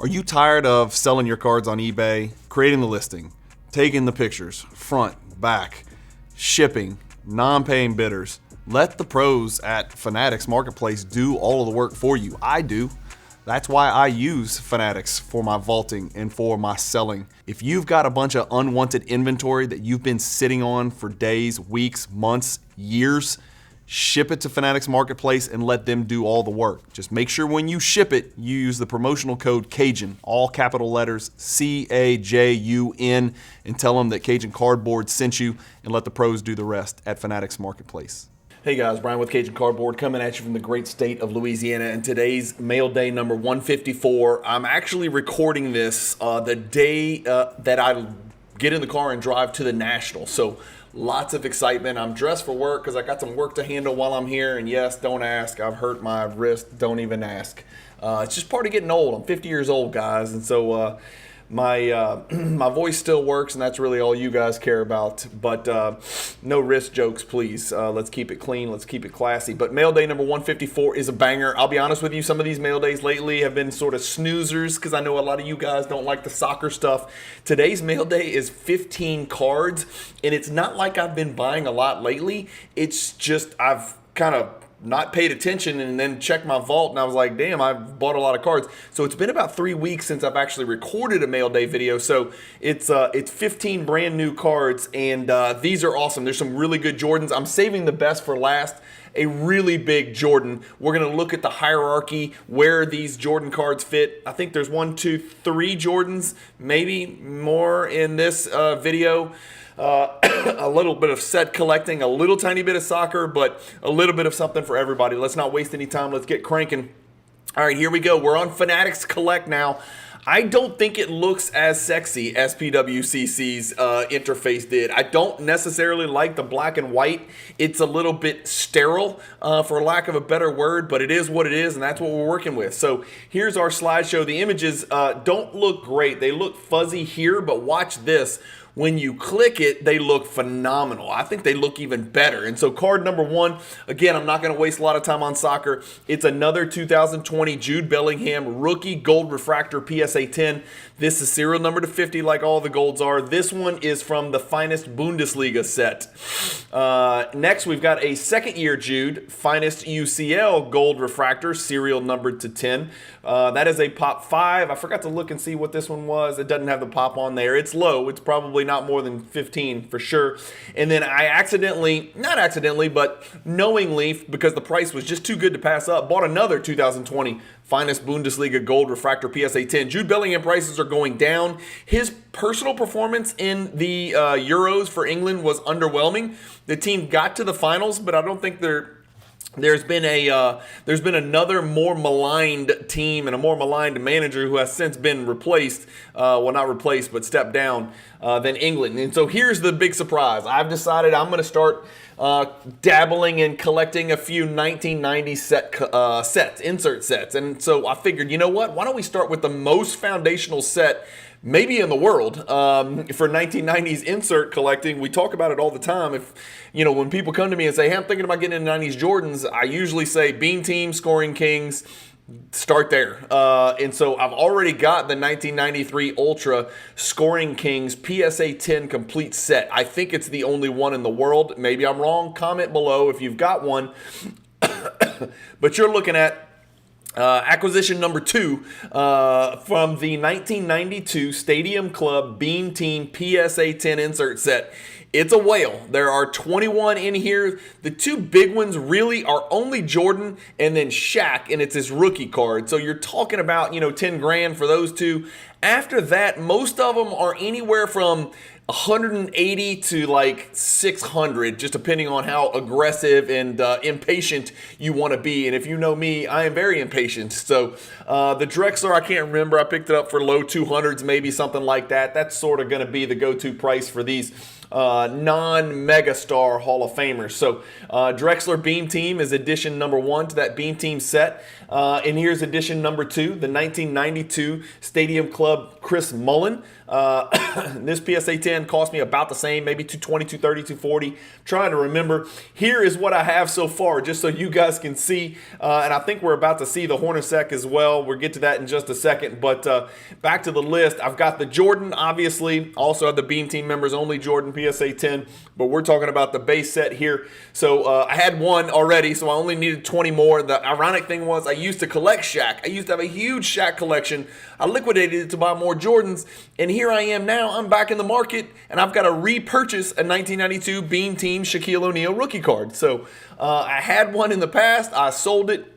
Are you tired of selling your cards on eBay, creating the listing, taking the pictures, front, back, shipping, non-paying bidders? Let the pros at Fanatics Marketplace do all of the work for you. I do. That's why I use Fanatics for my vaulting and for my selling. If you've got a bunch of unwanted inventory that you've been sitting on for days, weeks, months, years, ship it to Fanatics Marketplace and let them do all the work. Just make sure when you ship it, you use the promotional code Cajun, all capital letters, CAJUN, and tell them that Cajun Cardboard sent you, and let the pros do the rest at Fanatics Marketplace. Hey guys, Brian with Cajun Cardboard coming at you from the great state of Louisiana, and today's mail day number 154. I'm actually recording this the day that I get in the car and drive to the National. So lots of excitement. I'm dressed for work because I got some work to handle while I'm here. And yes, don't ask. I've hurt my wrist. Don't even ask. It's just part of getting old. I'm 50 years old, guys. And so my my voice still works, and that's really all you guys care about. But no wrist jokes, please. Let's keep it clean. Let's keep it classy. But mail day number 154 is a banger. I'll be honest with you, some of these mail days lately have been sort of snoozers because I know a lot of you guys don't like the soccer stuff. Today's mail day is 15 cards, and it's not like I've been buying a lot lately. It's just I've kind of not paid attention and then checked my vault, and I was like, damn, I've bought a lot of cards. So it's been about 3 weeks since I've actually recorded a mail day video. So it's 15 brand new cards, and these are awesome. There's some really good Jordans. I'm saving the best for last. A really big Jordan. We're going to look at the hierarchy where these Jordan cards fit. I think there's 1, 2, 3 Jordans, maybe more in this video. A little bit of set collecting, a little tiny bit of soccer, but a little bit of something for everybody. Let's not waste any time. Let's get cranking. All right, here we go. We're on Fanatics Collect now. I don't think it looks as sexy as PWCC's interface did. I don't necessarily like the black and white. It's a little bit sterile, for lack of a better word, but it is what it is, and that's what we're working with. So here's our slideshow. The images don't look great. They look fuzzy here, but watch this. When you click it, they look phenomenal. I think they look even better. And so card number 1, again, I'm not going to waste a lot of time on soccer. It's another 2020 Jude Bellingham rookie gold refractor PSA 10. This is serial number to 50 like all the golds are. This one is from the finest Bundesliga set. Next, we've got a second year Jude finest UCL gold refractor, serial numbered to 10. That is a pop 5. I forgot to look and see what this one was. It doesn't have the pop on there. It's low. It's probably not more than 15 for sure. And then I not accidentally, but knowingly, because the price was just too good to pass up, bought another 2020 finest Bundesliga gold refractor PSA 10. Jude Bellingham prices are going down. His personal performance in the Euros for England was underwhelming. The team got to the finals, but I don't think there's been another more maligned team and a more maligned manager who has since been replaced, well, not replaced, but stepped down than England. And so here's the big surprise. I've decided I'm going to start dabbling in collecting a few 1990 sets, insert sets. And so I figured, you know what? Why don't we start with the most foundational set maybe in the world for 1990s insert collecting. We talk about it all the time. If when people come to me and say, hey, I'm thinking about getting into 90s Jordans, I usually say Beam Team, Scoring Kings, start there. And so I've already got the 1993 Ultra Scoring Kings PSA 10 complete set. I think it's the only one in the world. Maybe I'm wrong. Comment below if you've got one. But you're looking at acquisition number 2 from the 1992 Stadium Club Beam Team PSA 10 insert set. It's a whale. There are 21 in here. The 2 big ones really are only Jordan and then Shaq, and it's his rookie card. So you're talking about, 10 grand for those 2. After that, most of them are anywhere from 180 to like 600, just depending on how aggressive and impatient you want to be. And if you know me, I am very impatient. So the Drexler, I can't remember. I picked it up for low 200s, maybe something like that. That's sort of going to be the go-to price for these non-megastar Hall of Famers. So Drexler Beam Team is edition number 1 to that Beam Team set. And here's edition number 2, the 1992 Stadium Club Chris Mullen. This PSA 10 10 cost me about the same, maybe 220, 230, 240. Trying to remember. Here is what I have so far, just so you guys can see. And I think we're about to see the Hornacek as well. We'll get to that in just a second. But back to the list. I've got the Jordan, obviously. Also have the Beam Team members only Jordan PSA 10. But we're talking about the base set here. So I had one already, so I only needed 20 more. The ironic thing was I used to collect Shaq. I used to have a huge Shaq collection. I liquidated it to buy more Jordans. And here I am now. I'm back in the market, and I've got to repurchase a 1992 Beam Team Shaquille O'Neal rookie card. So I had one in the past. I sold it.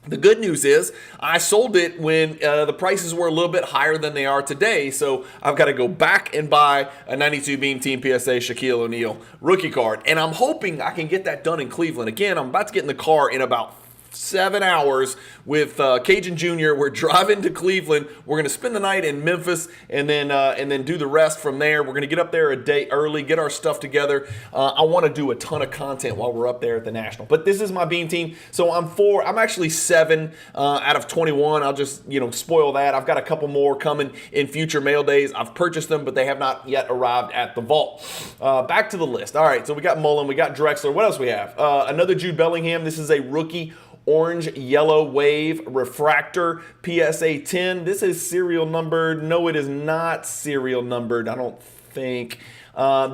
The good news is I sold it when the prices were a little bit higher than they are today. So I've got to go back and buy a 92 Beam Team PSA Shaquille O'Neal rookie card. And I'm hoping I can get that done in Cleveland. Again, I'm about to get in the car in about 7 hours with Cajun Jr. We're driving to Cleveland. We're going to spend the night in Memphis and then do the rest from there. We're going to get up there a day early, get our stuff together. I want to do a ton of content while we're up there at the National. But this is my Beam Team. So I'm actually 7 out of 21. I'll just, spoil that. I've got a couple more coming in future mail days. I've purchased them, but they have not yet arrived at the vault. Back to the list. All right, so we got Mullen, we got Drexler. What else we have? Another Jude Bellingham. This is a rookie orange yellow wave refractor PSA 10. This is serial numbered. No, it is not serial numbered, I don't think.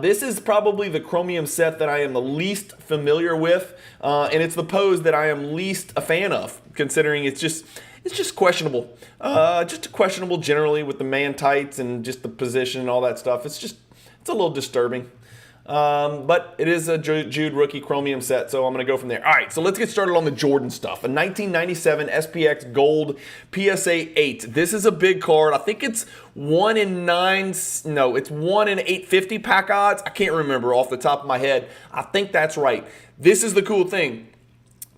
This is probably the chromium set that I am the least familiar with, and it's the pose that I am least a fan of, considering it's just questionable. Just questionable generally with the man tights and just the position and all that stuff. It's a little disturbing. But it is a Jude rookie chromium set, so I'm going to go from there. All right, so let's get started on the Jordan stuff. A 1997 SPX Gold PSA 8. This is a big card. I think it's 1 in 9. No, it's 1 in 850 pack odds. I can't remember off the top of my head. I think that's right. This is the cool thing.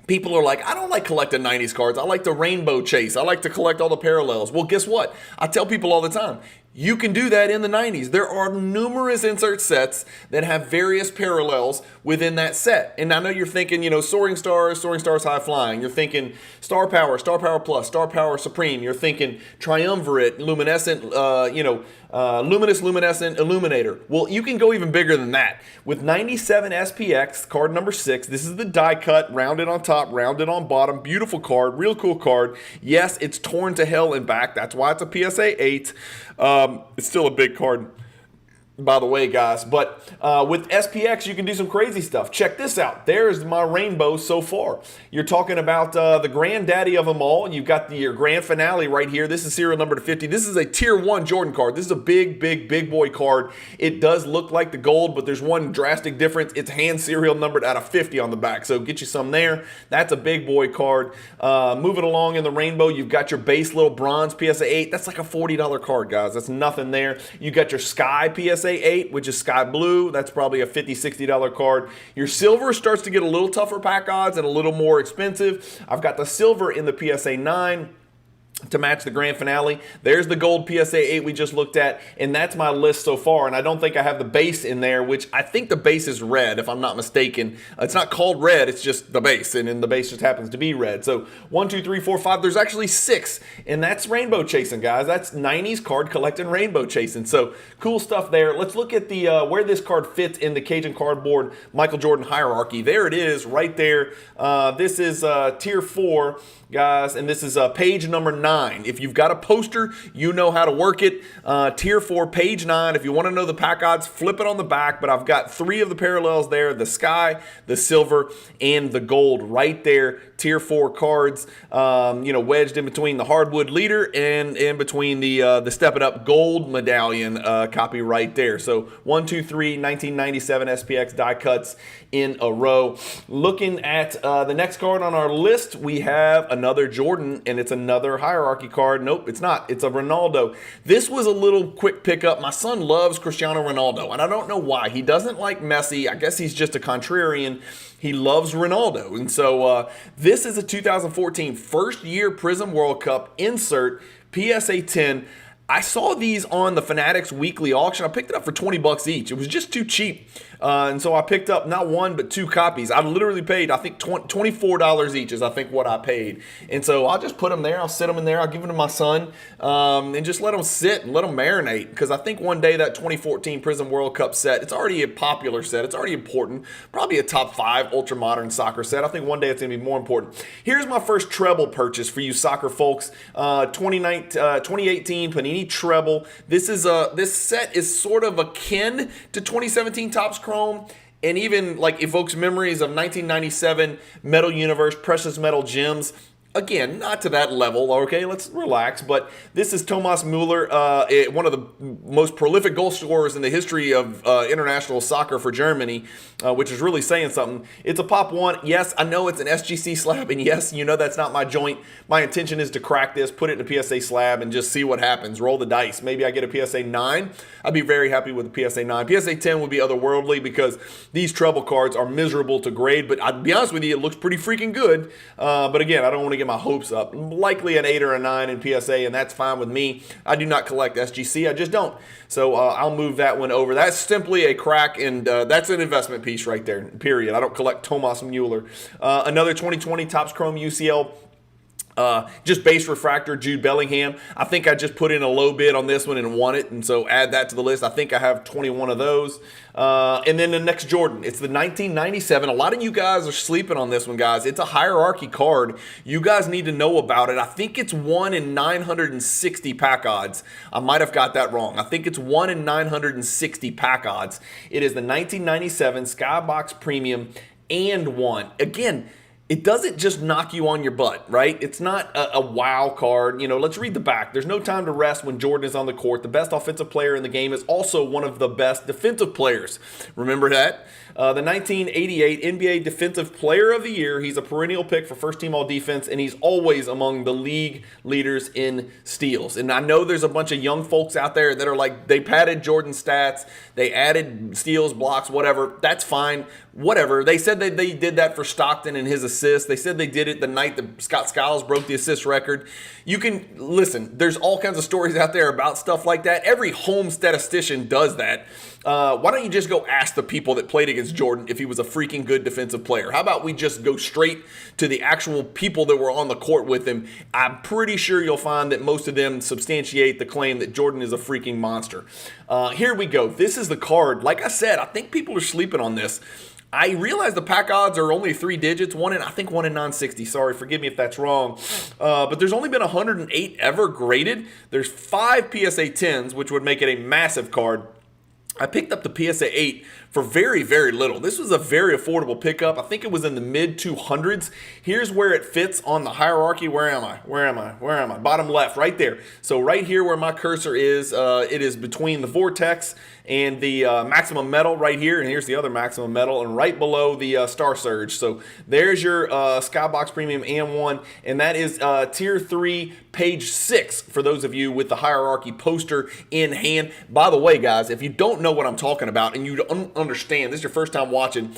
People are like, I don't like collecting 90s cards. I like the rainbow chase. I like to collect all the parallels. Well, guess what? I tell people all the time, you can do that in the 90s. There are numerous insert sets that have various parallels within that set. And I know you're thinking, Soaring Stars High Flying. You're thinking Star Power Plus, Star Power Supreme. You're thinking Triumvirate, Luminescent, Luminescent Illuminator. Well, you can go even bigger than that. With 97 SPX, card number 6, this is the die cut, rounded on top, rounded on bottom. Beautiful card, real cool card. Yes, it's torn to hell and back. That's why it's a PSA 8. It's still a big card, by the way, guys. But with SPX, you can do some crazy stuff. Check this out. There's my rainbow so far. You're talking about the granddaddy of them all. You've got your grand finale right here. This is serial number to 50. This is a tier 1 Jordan card. This is a big boy card. It does look like the gold, but there's one drastic difference. It's hand serial numbered out of 50 on the back. So get you some there. That's a big boy card. Moving along in the rainbow, you've got your base little bronze PSA 8. That's like a $40 card, guys. That's nothing there. You got your sky PSA 8, which is sky blue. That's probably a $50, $60 card. Your silver starts to get a little tougher pack odds and a little more expensive. I've got the silver in the PSA 9 to match the grand finale. There's the gold PSA 8 we just looked at, and that's my list so far. And I don't think I have the base in there, which I think the base is red, if I'm not mistaken. It's not called red, it's just the base, and then the base just happens to be red. So 1, 2, 3, 4, 5, there's actually 6, and that's rainbow chasing, guys. That's 90s card collecting, rainbow chasing. So cool stuff there. Let's look at the where this card fits in the Cajun Cardboard Michael Jordan hierarchy. There it is, right there. This is tier 4. Guys, and this is page number 9. If you've got a poster, you know how to work it. Tier 4, page 9. If you want to know the pack odds, flip it on the back. But I've got 3 of the parallels there: the sky, the silver, and the gold right there. Tier 4 cards, wedged in between the hardwood leader and in between the Step It Up gold medallion copy right there. So 1, 2, 3, 1997 SPX die cuts in a row. Looking at the next card on our list, we have another Jordan, and it's another hierarchy card. Nope, it's not. It's a Ronaldo. This was a little quick pickup. My son loves Cristiano Ronaldo, and I don't know why. He doesn't like Messi. I guess he's just a contrarian. He loves Ronaldo. And so this is a 2014 first year Prism World Cup insert PSA 10. I saw these on the Fanatics weekly auction. I picked it up for $20 each. It was just too cheap. And so I picked up not one, but 2 copies. I literally paid, I think, $24 each is I think what I paid. And so I'll just put them there. I'll sit them in there. I'll give them to my son and just let them sit and let them marinate. Because I think one day that 2014 Prizm World Cup set, it's already a popular set. It's already important. Probably a top 5 ultra modern soccer set. I think one day it's going to be more important. Here's my first treble purchase for you soccer folks. 2018 Panini treble. This set is sort of akin to 2017 Topps Chrome, and even like evokes memories of 1997 Metal Universe Precious Metal Gems. Again, not to that level, okay? Let's relax. But this is Thomas Müller, one of the most prolific goal scorers in the history of international soccer for Germany, which is really saying something. It's a Pop 1. Yes, I know it's an SGC slab, and yes, you know that's not my joint. My intention is to crack this, put it in a PSA slab, and just see what happens. Roll the dice. Maybe I get a PSA 9. I'd be very happy with a PSA 9. PSA 10 would be otherworldly because these treble cards are miserable to grade, but I'll be honest with you, it looks pretty freaking good. But again, I don't want to get my hopes up. Likely an 8 or a 9 in PSA, and that's fine with me. I do not collect SGC. I just don't. So I'll move that one over. That's simply a crack, and that's an investment piece right there, period. I don't collect Thomas Müller. Another 2020 Topps Chrome UCL. Just base refractor, Jude Bellingham. I think I just put in a low bid on this one and won it, and so add that to the list. I think I have 21 of those. And then the next Jordan, it's the 1997. A lot of you guys are sleeping on this one, guys. It's a hierarchy card. You guys need to know about it. I think it's 1 in 960 pack odds. I might have got that wrong. I think it's 1 in 960 pack odds. It is the 1997 Skybox Premium and 1. Again, it doesn't just knock you on your butt, right? It's not a wow card. You know, let's read the back. There's no time to rest when Jordan is on the court. The best offensive player in the game is also one of the best defensive players. Remember that? The 1988 NBA Defensive Player of the Year. He's a perennial pick for first team all defense, and he's always among the league leaders in steals. And I know there's a bunch of young folks out there that are like, they padded Jordan's stats, they added steals, blocks, whatever. That's fine. Whatever. They said that they did that for Stockton and his assists. They said they did it the night that Scott Skiles broke the assist record. You can, listen, there's all kinds of stories out there about stuff like that. Every home statistician does that. Why don't you just go ask the people that played against Jordan if he was a freaking good defensive player? How about we just go straight to the actual people that were on the court with him? I'm pretty sure you'll find that most of them substantiate the claim that Jordan is a freaking monster. Here we go. This is the card. Like I said, I think people are sleeping on this. I realize the pack odds are only 3 digits, I think 1 in 960. Sorry, forgive me if that's wrong. But there's only been 108 ever graded. There's 5 PSA 10s, which would make it a massive card. I picked up the PSA 8 for very, very little. This was a very affordable pickup. I think it was in the mid 200s. Here's where it fits on the hierarchy. Where am I? Bottom left, right there. So right here where my cursor is, it is between the Vortex and the Maximum Metal right here. And here's the other Maximum Metal, and right below the Star Surge. So there's your Skybox Premium and 1. And that is Tier 3, page 6 for those of you with the hierarchy poster in hand. By the way, guys, if you don't know what I'm talking about and you don't understand, this is your first time watching,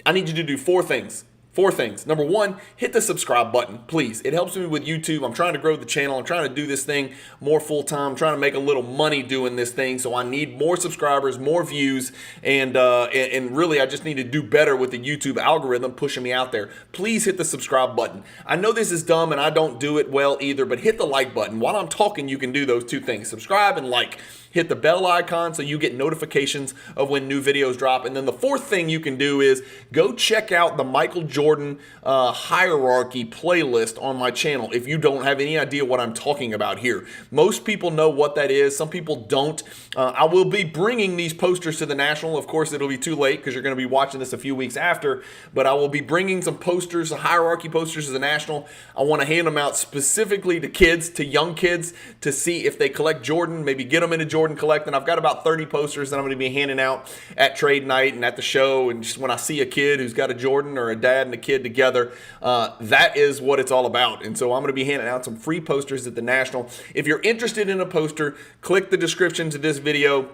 I need you to do 4 things. 4 things. Number 1, hit the subscribe button, please. It helps me with YouTube. I'm trying to grow the channel. I'm trying to do this thing more full-time. I'm trying to make a little money doing this thing, so I need more subscribers, more views, and really I just need to do better with the YouTube algorithm pushing me out there. Please hit the subscribe button. I know this is dumb and I don't do it well either, but hit the like button. While I'm talking, you can do those 2 things. Subscribe and like. Hit the bell icon so you get notifications of when new videos drop. And then the 4th thing you can do is go check out the Michael Jordan hierarchy playlist on my channel if you don't have any idea what I'm talking about here. Most people know what that is. Some people don't. I will be bringing these posters to the National. Of course, it'll be too late because you're going to be watching this a few weeks after. But I will be bringing some posters, hierarchy posters to the National. I want to hand them out specifically to kids, to young kids, to see if they collect Jordan, maybe get them into Jordan collecting. I've got about 30 posters that I'm going to be handing out at trade night and at the show, and just when I see a kid who's got a Jordan or a dad and a kid together, that is what it's all about. And so I'm going to be handing out some free posters at the National. If you're interested in a poster, click the description to this video.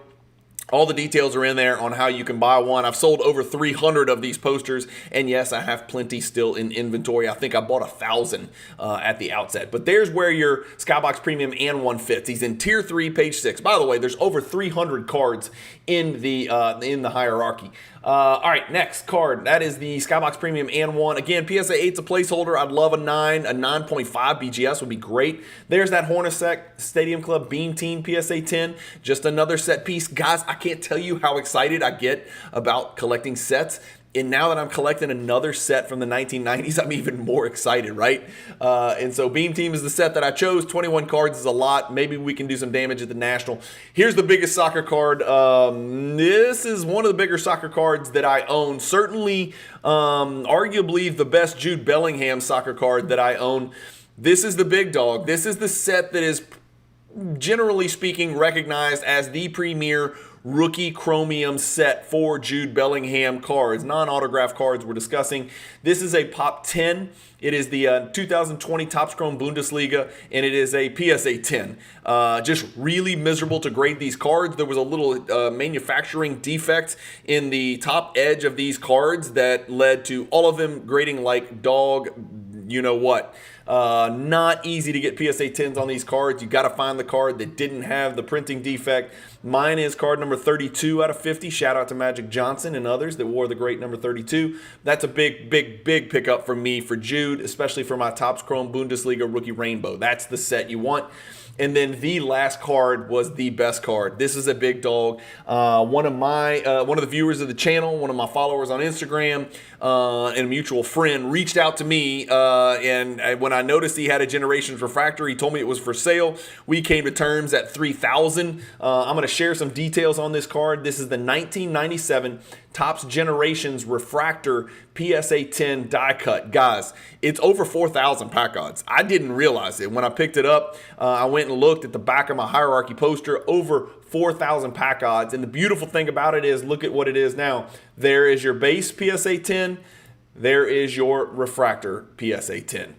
All the details are in there on how you can buy one. I've sold over 300 of these posters, and yes, I have plenty still in inventory. I think I bought 1,000 at the outset. But there's where your Skybox Premium and one fits. He's in Tier 3, page 6. By the way, there's over 300 cards in the hierarchy. All right, next card. That is the Skybox Premium and one. Again, PSA 8's a placeholder. I'd love a 9. A 9.5 BGS would be great. There's that Hornacek Stadium Club Beam Team PSA 10. Just another set piece. Guys, I can't tell you how excited I get about collecting sets. And now that I'm collecting another set from the 1990s, I'm even more excited, right? And so Beam Team is the set that I chose. 21 cards is a lot. Maybe we can do some damage at the National. Here's the biggest soccer card. This is one of the bigger soccer cards that I own. Certainly, arguably the best Jude Bellingham soccer card that I own. This is the big dog. This is the set that is, generally speaking, recognized as the premier rookie chromium set for Jude Bellingham cards, non-autograph cards we're discussing. This is a Pop 10. It is the 2020 Topps Chrome Bundesliga, and it is a PSA 10. Just really miserable to grade these cards. There was a little manufacturing defect in the top edge of these cards that led to all of them grading like dog, you know what. Not easy to get PSA 10s on these cards. You got to find the card that didn't have the printing defect. Mine is card number 32 out of 50. Shout out to Magic Johnson and others that wore the great number 32. That's a big pickup for me for Jude, especially for my Topps Chrome Bundesliga Rookie Rainbow. That's the set you want. And then the last card was the best card. This is a big dog. One of the viewers of the channel, one of my followers on Instagram, and a mutual friend reached out to me, and when I noticed he had a Generations Refractor, he told me it was for sale. We came to terms at $3,000. I'm going to share some details on this card. This is the 1997 Topps Generations Refractor PSA 10 die cut. Guys, it's over 4,000 pack odds. I didn't realize it. When I picked it up, I went and looked at the back of my hierarchy poster, over 4,000 pack odds. And the beautiful thing about it is, look at what it is now. There is your base PSA 10. There is your refractor PSA 10.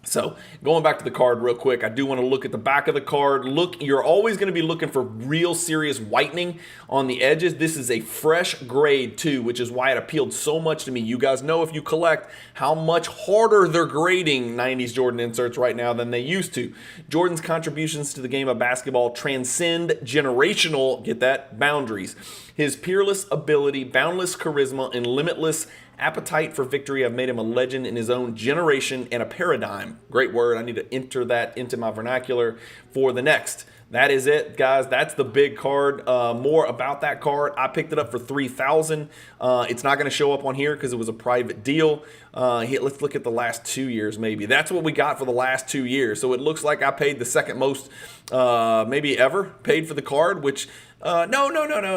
So going back to the card real quick, I do want to look at the back of the card. Look, you're always going to be looking for real serious whitening on the edges. This is a fresh grade too, which is why it appealed so much to me. You guys know, if you collect, how much harder they're grading 90s Jordan inserts right now than they used to. Jordan's contributions to the game of basketball transcend generational, get that, boundaries. His peerless ability, boundless charisma, and limitless appetite for victory have made him a legend in his own generation and a paradigm. Great word. I need to enter that into my vernacular for the next. That is it, guys. That's the big card. More about that card. I picked it up for $3,000. It's not going to show up on here because it was a private deal. Let's look at the last 2 years, maybe. That's what we got for the last 2 years. So it looks like I paid the second most, maybe ever, paid for the card, which... No.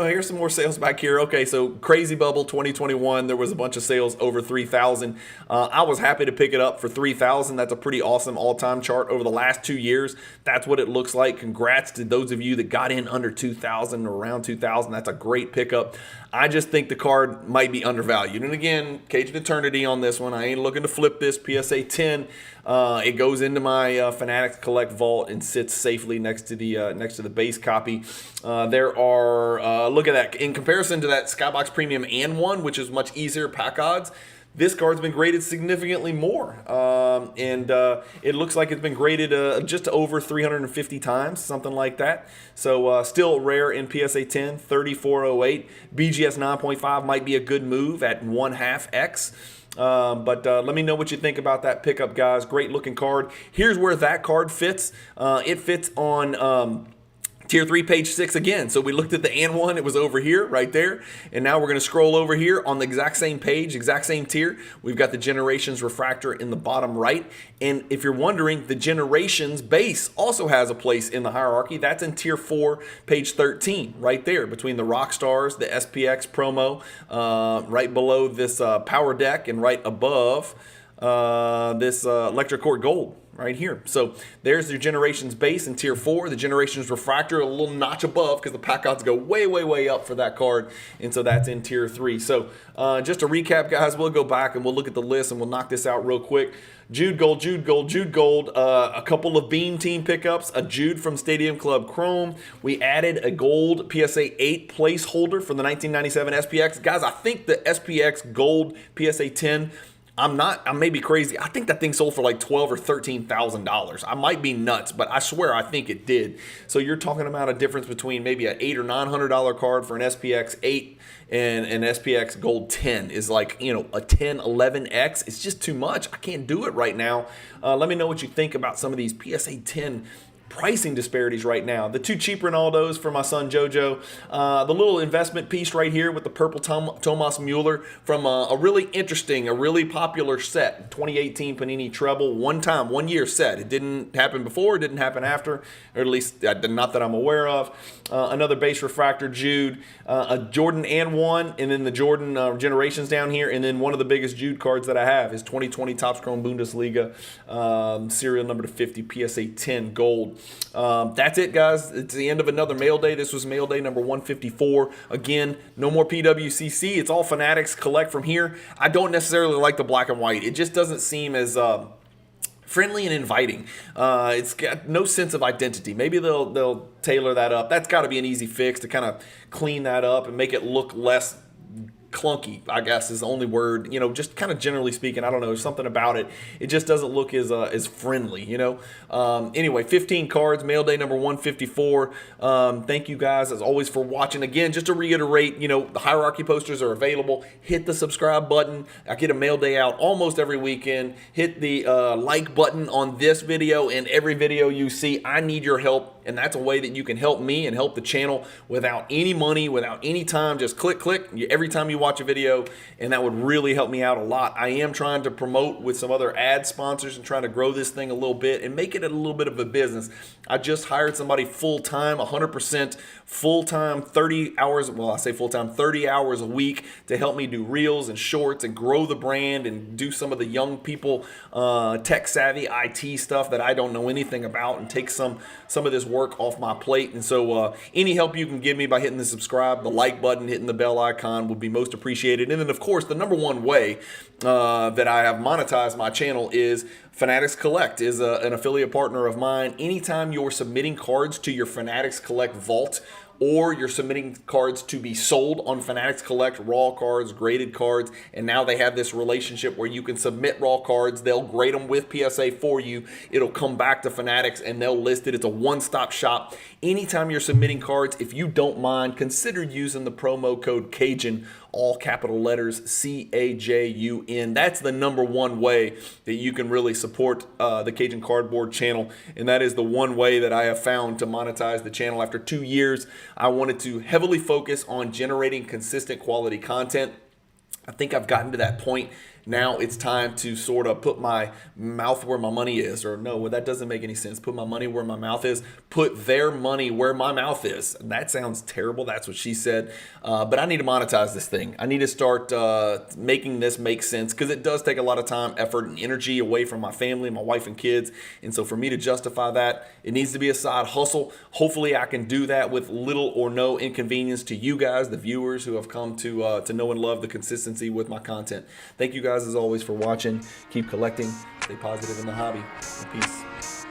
Here's some more sales back here. Okay, so Crazy Bubble 2021, there was a bunch of sales over 3,000. I was happy to pick it up for 3,000. That's a pretty awesome all-time chart over the last 2 years. That's what it looks like. Congrats to those of you that got in under 2,000 or around 2,000. That's a great pickup. I just think the card might be undervalued. And again, Cajun Eternity on this one. I ain't looking to flip this PSA 10. It goes into my Fanatics Collect Vault and sits safely next to the base copy. There are, look at that. In comparison to that Skybox Premium and one, which is much easier pack odds, this card's been graded significantly more. And it looks like it's been graded just over 350 times, something like that. So still rare in PSA 10, 3408. BGS 9.5 might be a good move at 1/2 X. But let me know what you think about that pickup, guys. Great looking card. Here's where that card fits. It fits on Tier 3, page 6 again. So we looked at the and one. It was over here, right there. And now we're going to scroll over here on the exact same page, exact same tier. We've got the Generations Refractor in the bottom right. And if you're wondering, the Generations base also has a place in the hierarchy. That's in Tier 4, page 13, right there, between the Rockstars, the SPX promo, right below this Power Deck, and right above this Electric Court Gold. right here. So there's your Generations base in tier 4. The Generations refractor a little notch above because the pack odds go way, way, way up for that card. And so that's in tier 3. So just to recap, guys, we'll go back and we'll look at the list and we'll knock this out real quick. Jude Gold, Jude Gold, Jude Gold, a couple of Beam Team pickups, a Jude from Stadium Club Chrome. We added a gold PSA 8 placeholder for the 1997 SPX. Guys, I think the SPX Gold PSA 10, I may be crazy. I think that thing sold for like $12,000 or $13,000. I might be nuts, but I swear I think it did. So you're talking about a difference between maybe an $800 or $900 card for an SPX 8 and an SPX Gold 10 is like, you know, a 10, 11X. It's just too much. I can't do it right now. Let me know what you think about some of these PSA 10 pricing disparities right now. The 2 cheap Ronaldos for my son JoJo. The little investment piece right here with the purple Thomas Mueller from a really interesting, a really popular set. 2018 Panini Treble. One year set. It didn't happen before, it didn't happen after, or at least not that I'm aware of. Another base refractor Jude. A Jordan and 1, and then the Jordan Generations down here, and then one of the biggest Jude cards that I have is 2020 Topps Chrome Bundesliga, serial number to 50, PSA 10 gold. That's it, guys. It's the end of another mail day. This was mail day number 154. Again, no more PWCC. It's all Fanatics Collect from here. I don't necessarily like the black and white. It just doesn't seem as friendly and inviting. It's got no sense of identity. Maybe they'll tailor that up. That's got to be an easy fix to kind of clean that up and make it look less clunky, I guess is the only word, you know, just kind of generally speaking. I don't know, there's something about it. It just doesn't look as friendly, you know. Anyway, 15 cards, mail day number 154. Thank you guys as always for watching. Again, just to reiterate, you know, the hierarchy posters are available. Hit the subscribe button. I get a mail day out almost every weekend. Hit the like button on this video and every video you see. I need your help. And that's a way that you can help me and help the channel without any money, without any time. Just click every time you watch a video, and that would really help me out a lot. I am trying to promote with some other ad sponsors and trying to grow this thing a little bit and make it a little bit of a business. I just hired somebody full-time, 100% full-time, 30 hours, well, I say full-time, 30 hours a week to help me do reels and shorts and grow the brand and do some of the young people, tech-savvy IT stuff that I don't know anything about, and take some of this work off my plate. And so any help you can give me by hitting the subscribe, the like button, hitting the bell icon would be most appreciated. And then, of course, the number one way that I have monetized my channel is Fanatics Collect is an affiliate partner of mine. Anytime you're submitting cards to your Fanatics Collect Vault, or you're submitting cards to be sold on Fanatics Collect, raw cards, graded cards, and now they have this relationship where you can submit raw cards, they'll grade them with PSA for you, it'll come back to Fanatics and they'll list it. It's a one-stop shop. Anytime you're submitting cards, if you don't mind, consider using the promo code Cajun, all capital letters, CAJUN. That's the number one way that you can really support the Cajun Cardboard channel, and that is the one way that I have found to monetize the channel. After 2 years, I wanted to heavily focus on generating consistent quality content. I think I've gotten to that point. Now it's time to sort of put my mouth where my money is. Or no, that doesn't make any sense. Put my money where my mouth is. Put their money where my mouth is. That sounds terrible. That's what she said. But I need to monetize this thing. I need to start making this make sense, because it does take a lot of time, effort, and energy away from my family, my wife and kids. And so for me to justify that, it needs to be a side hustle. Hopefully I can do that with little or no inconvenience to you guys, the viewers who have come to know and love the consistency with my content. Thank you guys as always for watching. Keep collecting. Stay positive in the hobby. Peace.